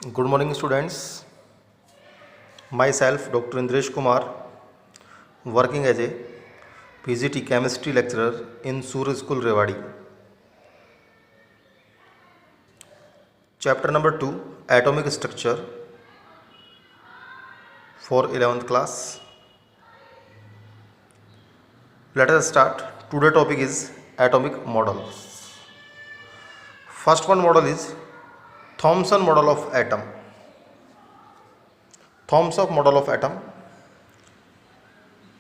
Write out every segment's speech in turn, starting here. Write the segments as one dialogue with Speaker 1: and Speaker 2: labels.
Speaker 1: Good morning, students. Myself, Dr. Indresh Kumar, working as a PGT chemistry lecturer in Surya School, Rewadi. Chapter number 2, Atomic Structure for 11th class. Let us start. Today's topic is atomic model. First one model is Thomson model of atom. Thompson model of atom.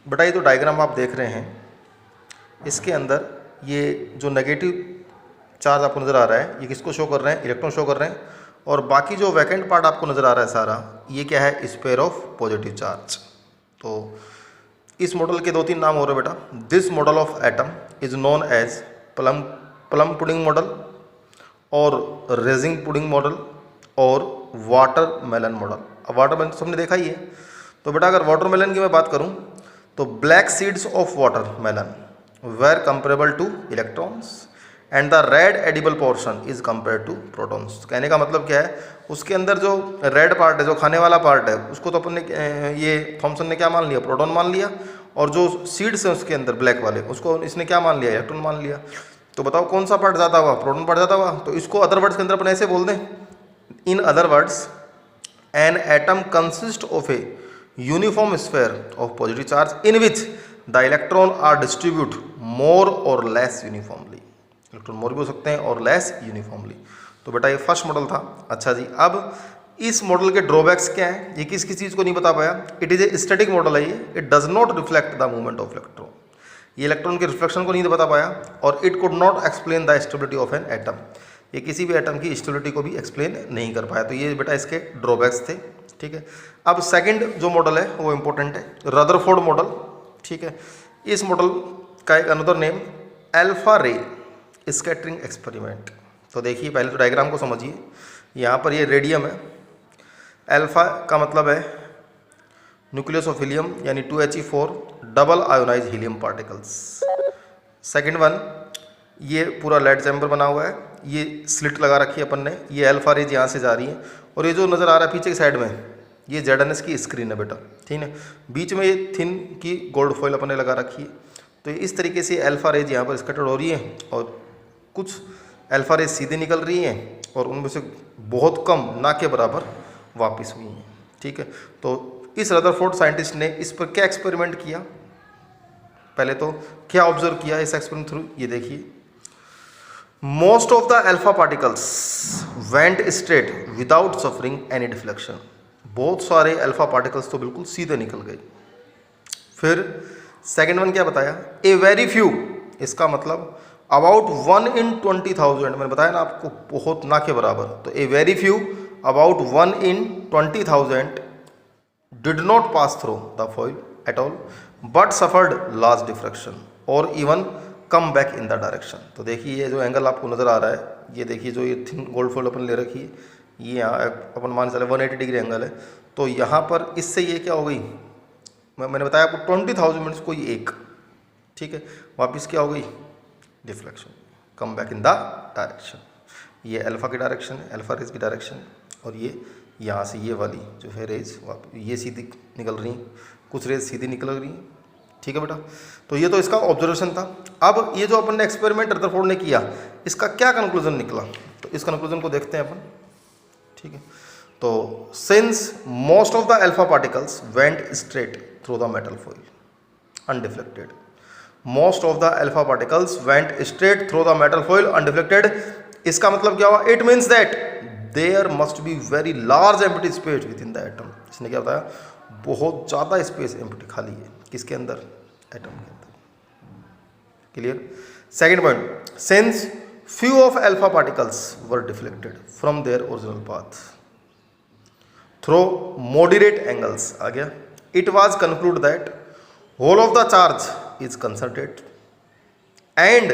Speaker 1: बेटा ये तो diagram आप देख रहे हैं, इसके अंदर ये जो नेगेटिव चार्ज आपको नज़र आ रहा है, ये किसको शो कर रहे हैं? इलेक्ट्रॉन शो कर रहे हैं। और बाकी जो वैकेंट पार्ट आपको नज़र आ रहा है सारा, ये क्या है? Sphere of positive charge. तो इस मॉडल के दो तीन नाम हो रहे हैं बेटा। This model of atom is known as plum pudding model और रेजिंग पुडिंग मॉडल और वाटरमेलन मॉडल। अब वाटरमेलन सबने देखा ही है। तो बेटा अगर वाटरमेलन की मैं बात करूं तो black seeds of watermelon were comparable to electrons and the red edible portion is compare to protons. कहने का मतलब क्या है? उसके अंदर जो रेड पार्ट है, जो खाने वाला पार्ट है, उसको तो अपन ने ये थॉमसन ने क्या मान लिया? प्रोटॉन मान लिया। और जो सीड्स हैं उसके अंदर ब्लैक वाले, उसको इसने क्या मान लिया? इलेक्ट्रॉन मान लिया। तो बताओ कौन सा पार्ट ज़्यादा हुआ? प्रोटॉन पार्ट ज़्यादा हुआ। तो इसको अदर वर्ड्स के अंदर अपन ऐसे बोल दें, in other words an atom consists of a uniform sphere of positive charge in which the electron are distributed more or less uniformly। Electron मोर भी हो सकते हैं और लेस यूनिफॉर्मली। तो बेटा ये फर्स्ट मॉडल था। अच्छा जी, अब इस मॉडल के ड्रॉबैक्स क्या हैं? ये किस किस चीज़ को नहीं बता पाया? It is a static model है ये। It does not reflect the movement of electron. ये इलेक्ट्रॉन के रिफ्लेक्शन को नहीं बता पाया। और it could not explain the stability of an atom. ये किसी भी एटम की स्टेबिलिटी को भी एक्सप्लेन नहीं कर पाया। तो ये बेटा इसके ड्रॉबैक्स थे। ठीक है। अब सेकंड जो मॉडल है वो इम्पोर्टेंट है, रदरफोर्ड मॉडल। ठीक है। इस मॉडल का एक अनदर नेम अल्फा रे स्कैटरिंग एक्सपेरिमेंट। तो देखिए पहले तो डायग्राम को समझिए। यहाँ पर ये रेडियम है, अल्फा का मतलब है न्यूक्लियस ऑफ हीलियम यानी 2He4 double ionize helium particles. Second one, ये पूरा लेड चैम्बर बना हुआ है, ये स्लिट लगा रखी है अपन ने, ये अल्फा रेज यहाँ से जा रही है। और ये जो नज़र आ रहा है पीछे की साइड में, ये ZNS की स्क्रीन है बेटा। ठीक है। बीच में ये थिन की गोल्ड फॉइल अपन ने लगा रखी है। तो इस तरीके से अल्फा रेज यहाँ पर स्कैटर्ड हो रही है और कुछ अल्फा रेज सीधे निकल रही हैं और उनमें से बहुत कम ना के बराबर वापस हुई हैं। ठीक है। तो इस रदरफोर्ड साइंटिस्ट ने इस पर क्या एक्सपेरिमेंट किया? पहले तो क्या ऑब्जर्व किया इस एक्सपेरिमेंट थ्रू? ये देखिए, most of the alpha particles went straight without suffering any deflection। बहुत सारे अल्फा पार्टिकल्स तो बिल्कुल सीधे निकल गए। फिर सेकेंड वन क्या बताया? ए वेरी फ्यू, इसका मतलब अबाउट 1 in 20,000। मैंने बताया ना आपको, बहुत ना के बराबर। तो a very few about 1 in 20,000 did not pass through the foil at all but suffered large diffraction और even come back in the direction. तो देखिए ये जो एंगल आपको नज़र आ रहा है, ये देखिए जो ये थिन गोल्ड फॉइल अपन ले रखी है, ये यहाँ अपन मान चले 180 डिग्री एंगल है। तो यहाँ पर इससे ये क्या हो गई? मैंने बताया आपको 20,000 मीन्स कोई एक। ठीक है। वापस क्या हो गई? Deflection, come back in the direction. ये अल्फा की डायरेक्शन है, अल्फा रेज की डायरेक्शन। और ये यहाँ से ये वाली जो है रेज ये सीधी निकल रही, कुछ रेज सीधी निकल रही। ठीक है बेटा। तो ये तो इसका ऑब्जर्वेशन था। अब ये जो अपन ने एक्सपेरिमेंट रदरफोर्ड ने किया, इसका क्या कंक्लूजन निकला? तो इस कंक्लूजन को देखते हैं अपन। ठीक है। तो since most of the alpha particles went straight through the metal foil undeflected, most of the alpha particles went straight through the metal foil undeflected. इसका मतलब क्या हुआ? It means that there must be very large empty space within the atom. इसने क्या बताया? बहुत ज़्यादा space empty खाली है किसके अंदर? एटम के अंदर। Clear? Second point, since few of alpha particles were deflected from their original path through moderate angles, आ गया, it was concluded that whole of the charge is concentrated and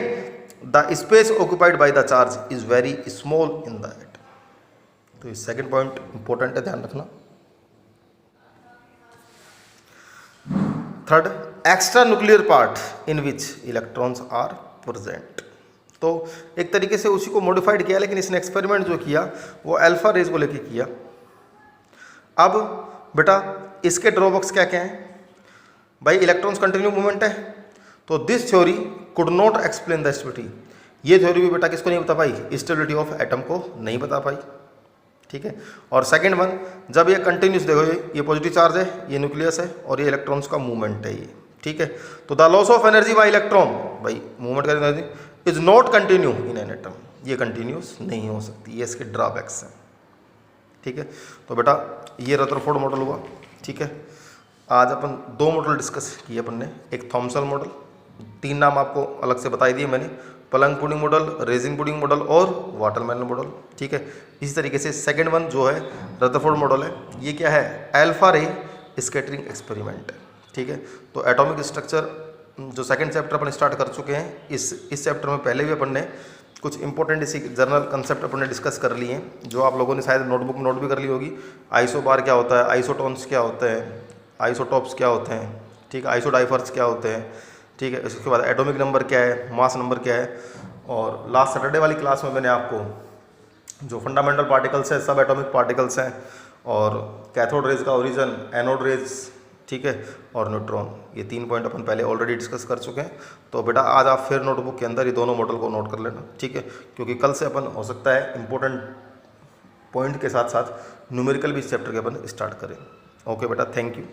Speaker 1: the space occupied by the charge is very small in the atom. तो ये second point important है, ध्यान रखना। Third, extra nuclear part in which electrons are present. तो एक तरीके से उसी को मॉडिफाइड किया, लेकिन इसने एक्सपेरिमेंट जो किया वो अल्फा रेज को लेके किया। अब बेटा इसके ड्रॉबैक्स क्या क्या हैं? भाई इलेक्ट्रॉन्स कंटिन्यू मूवमेंट है, तो this theory could not explain the stability. ये थ्योरी भी बेटा किसको नहीं बता पाई? स्टेबिलिटी ऑफ एटम को नहीं बता पाई। ठीक है। और सेकंड वन, जब ये कंटिन्यूस, देखो ये पॉजिटिव चार्ज है, ये न्यूक्लियस है और ये इलेक्ट्रॉन्स का मूवमेंट है ये। ठीक है। तो the loss of energy by electron, भाई मूवमेंट का energy is not continue in an atom, ये कंटिन्यूस नहीं हो सकती, ये इसके ड्रॉबैक्स हैं। ठीक है। तो बेटा ये रदरफोर्ड मॉडल हुआ। ठीक है। आज अपन 2 मॉडल डिस्कस किए अपन ने, एक थॉम्सन मॉडल, 3 नाम आपको अलग से बताई दिए मैंने, Planck pudding model, raising pudding model और वाटरमेलन मॉडल। ठीक है। इसी तरीके से सेकंड वन जो है रदरफोर्ड मॉडल है, ये क्या है? अल्फा रे स्कैटरिंग एक्सपेरिमेंट। ठीक है। तो एटॉमिक स्ट्रक्चर जो सेकंड चैप्टर अपन स्टार्ट कर चुके हैं, इस चैप्टर में पहले भी अपन ने कुछ इंपॉर्टेंट इसी जनरल कंसेप्ट अपन ने डिस्कस कर लिए हैं, जो आप लोगों ने शायद नोटबुक में नोट भी कर ली होगी। आइसोबार क्या होता है, आइसोटोन्स क्या होते हैं, आइसोटॉप्स क्या होते हैं, ठीक है, आइसोडाइफर्स क्या होते हैं, ठीक है, इसके बाद एटॉमिक नंबर क्या है, मास नंबर क्या है। और लास्ट सैटरडे वाली क्लास में मैंने आपको जो फंडामेंटल पार्टिकल्स हैं, सब एटॉमिक पार्टिकल्स हैं, और कैथोड रेज का ओरिजिन, एनोड रेज, ठीक है, और न्यूट्रॉन, ये 3 पॉइंट अपन पहले ऑलरेडी डिस्कस कर चुके हैं। तो बेटा आज आप फिर नोटबुक के अंदर ये दोनों मॉडल को नोट कर लेना। ठीक है। क्योंकि कल से अपन हो सकता है इंपॉर्टेंट पॉइंट के साथ साथ न्यूमेरिकल भी इस चैप्टर के अपन स्टार्ट करें। ओके बेटा, थैंक यू।